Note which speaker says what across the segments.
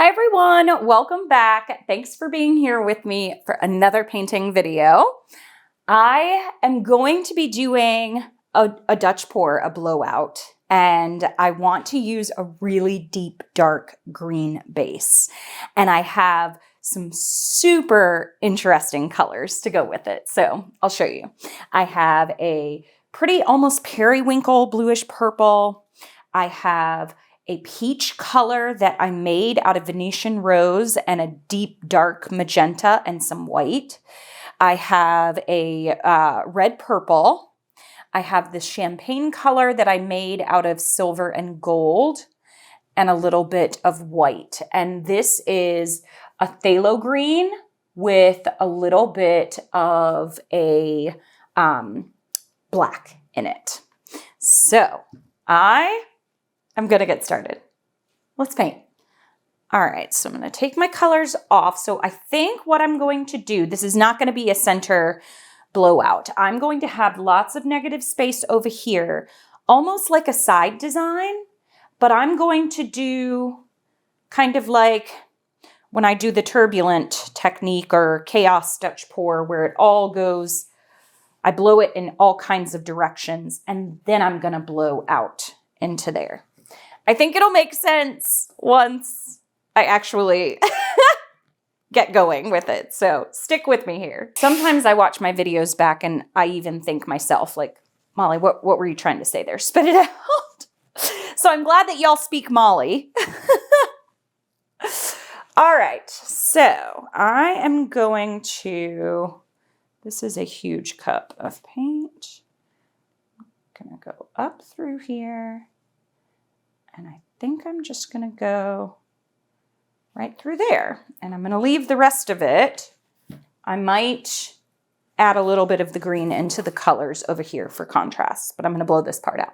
Speaker 1: Hi everyone, welcome back. Thanks for being here with me for another painting video. I am going to be doing a Dutch pour, a blowout, and I want to use a really deep dark green base. And I have some super interesting colors to go with it. So I'll show you. I have a pretty almost periwinkle bluish purple. I have a peach color that I made out of Venetian rose and a deep dark magenta and some white. I have a red purple. I have this champagne color that I made out of silver and gold and a little bit of white. And this is a phthalo green with a little bit of a black in it. So I'm going to get started. Let's paint. All right, so I'm going to take my colors off. So I think what I'm going to do, this is not going to be a center blowout. I'm going to have lots of negative space over here, almost like a side design, but I'm going to do kind of like when I do the turbulent technique or chaos Dutch pour where it all goes, I blow it in all kinds of directions, and then I'm going to blow out into there. I think it'll make sense once I actually get going with it. So stick with me here. Sometimes I watch my videos back and I even think myself like, Molly, what were you trying to say there? Spit it out. So I'm glad that y'all speak Molly. All right. So I am going to, this is a huge cup of paint. I'm going to go up through here. And I think I'm just going to go right through there. And I'm going to leave the rest of it. I might add a little bit of the green into the colors over here for contrast, but I'm going to blow this part out.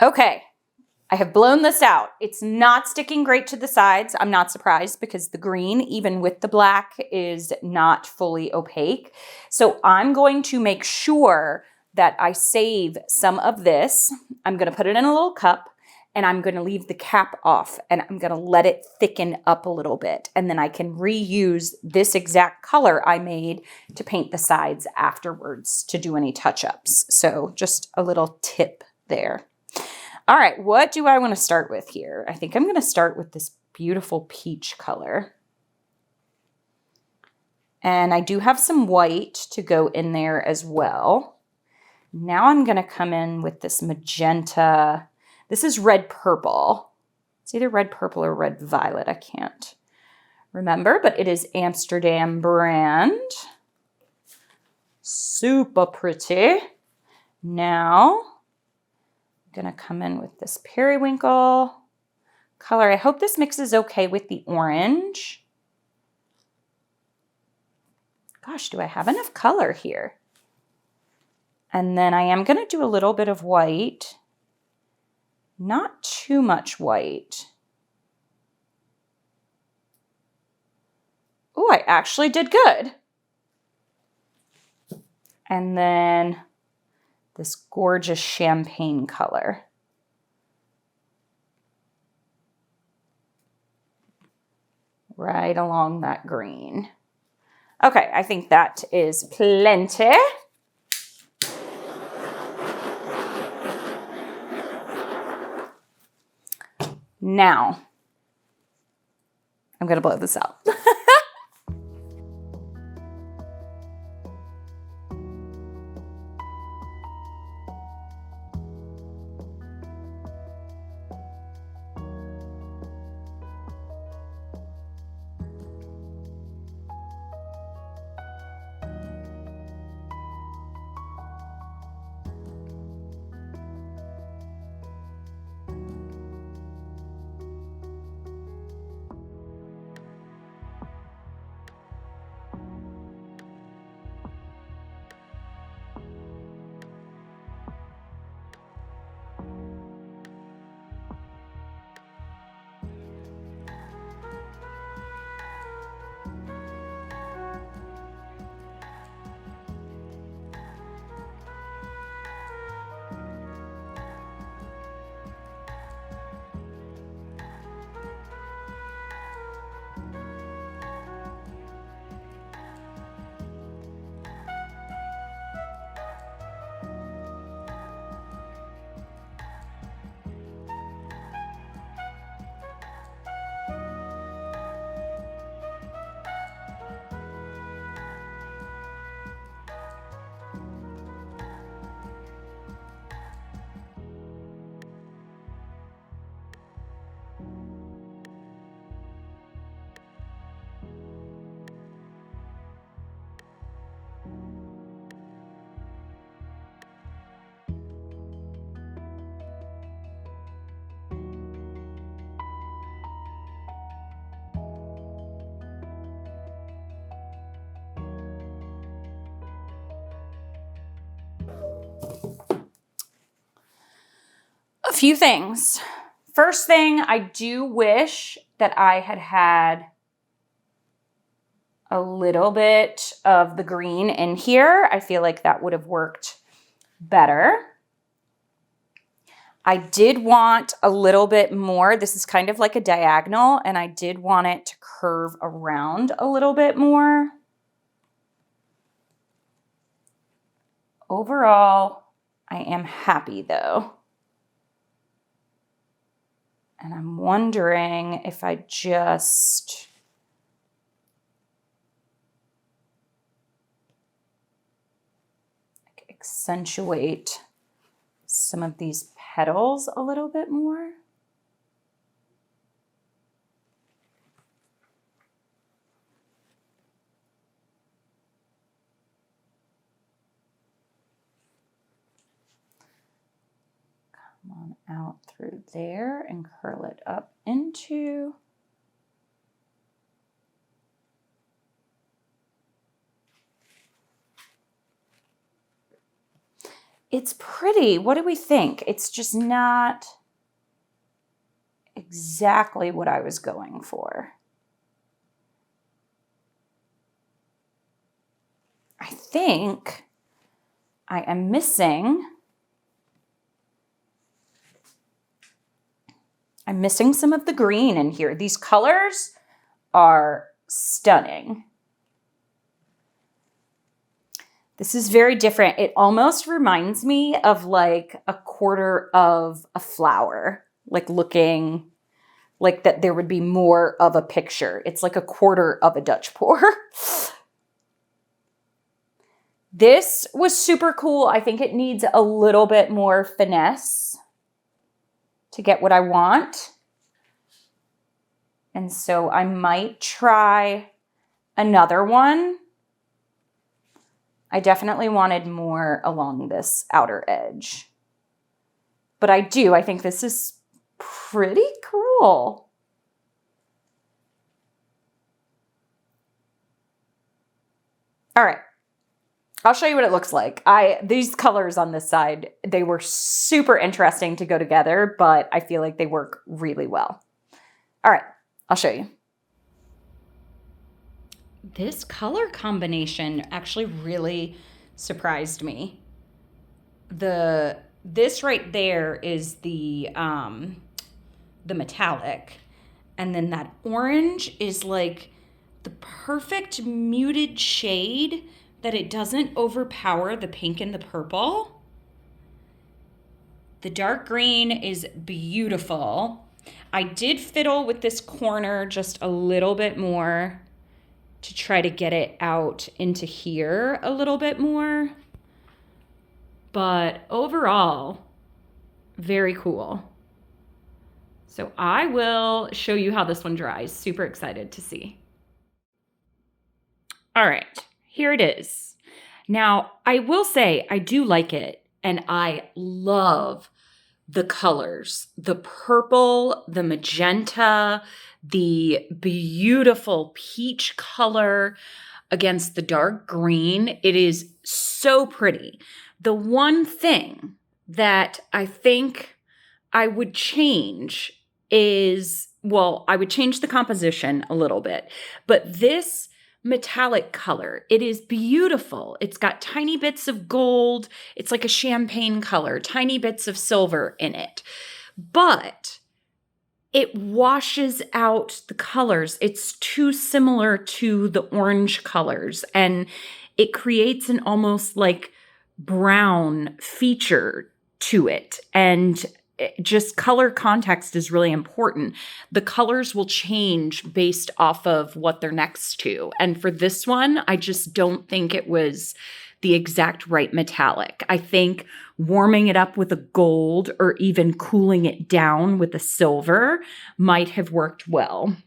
Speaker 1: Okay, I have blown this out. It's not sticking great to the sides. I'm not surprised because the green, even with the black, is not fully opaque. So I'm going to make sure that I save some of this. I'm going to put it in a little cup and I'm going to leave the cap off and I'm going to let it thicken up a little bit. And then I can reuse this exact color I made to paint the sides afterwards to do any touch-ups. So just a little tip there. All right, what do I want to start with here? I think I'm going to start with this beautiful peach color. And I do have some white to go in there as well. Now I'm going to come in with this magenta. This is red purple. It's either red purple or red violet. I can't remember, but it is Amsterdam brand. Super pretty. Now I'm going to come in with this periwinkle color. I hope this mixes okay with the orange. Gosh, do I have enough color here? And then I am going to do a little bit of white. Not too much white. Oh, I actually did good. And then this gorgeous champagne color. Right along that green. Okay, I think that is plenty. Now, I'm going to blow this out. few things. First thing, I do wish that I had had a little bit of the green in here. I feel like that would have worked better. I did want a little bit more. This is kind of like a diagonal, and I did want it to curve around a little bit more. Overall, I am happy though. And I'm wondering if I just accentuate some of these petals a little bit more. Come on out through there and curl it up into. It's pretty. What do we think? It's just not exactly what I was going for. I think I am missing. I'm missing some of the green in here. These colors are stunning. This is very different. It almost reminds me of like a quarter of a flower, like looking like that there would be more of a picture. It's like a quarter of a Dutch pour. This was super cool. I think it needs a little bit more finesse to get what I want. And so I might try another one. I definitely wanted more along this outer edge. But I think this is pretty cool. All right. I'll show you what it looks like. These colors on this side, they were super interesting to go together, but I feel like they work really well. All right, I'll show you. This color combination actually really surprised me. This right there is the metallic, and then that orange is like the perfect muted shade that it doesn't overpower the pink and the purple. The dark green is beautiful. I did fiddle with this corner just a little bit more to try to get it out into here a little bit more. But overall, very cool. So I will show you how this one dries. Super excited to see. All right. Here it is. Now, I will say I do like it, and I love the colors, the purple, the magenta, the beautiful peach color against the dark green. It is so pretty. The one thing that I think I would change is, well, I would change the composition a little bit, but this metallic color, it is beautiful. It's got tiny bits of gold. It's like a champagne color, tiny bits of silver in it, but it washes out the colors. It's too similar to the orange colors, and it creates an almost like brown feature to it. And just color context is really important. The colors will change based off of what they're next to. And for this one, I just don't think it was the exact right metallic. I think warming it up with a gold or even cooling it down with a silver might have worked well.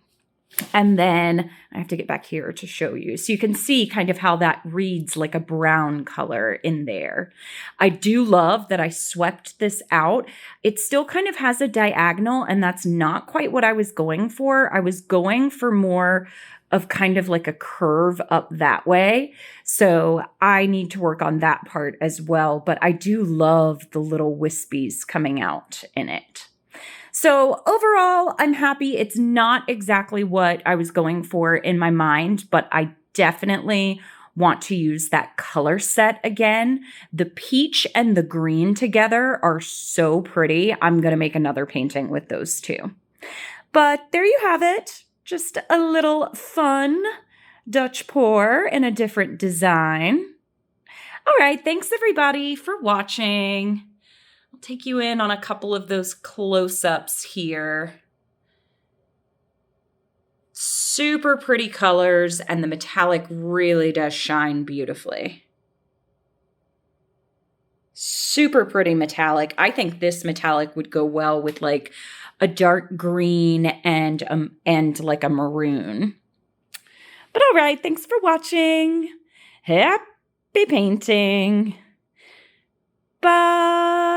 Speaker 1: And then I have to get back here to show you. So you can see kind of how that reads like a brown color in there. I do love that I swept this out. It still kind of has a diagonal, and that's not quite what I was going for. I was going for more of kind of like a curve up that way. So I need to work on that part as well. But I do love the little wispies coming out in it. So overall, I'm happy. It's not exactly what I was going for in my mind, but I definitely want to use that color set again. The peach and the green together are so pretty. I'm going to make another painting with those two. But there you have it. Just a little fun Dutch pour in a different design. All right, thanks everybody for watching. I'll take you in on a couple of those close-ups here. Super pretty colors, and the metallic really does shine beautifully. Super pretty metallic. I think this metallic would go well with like a dark green and like a maroon. But all right, thanks for watching. Happy painting. Bye.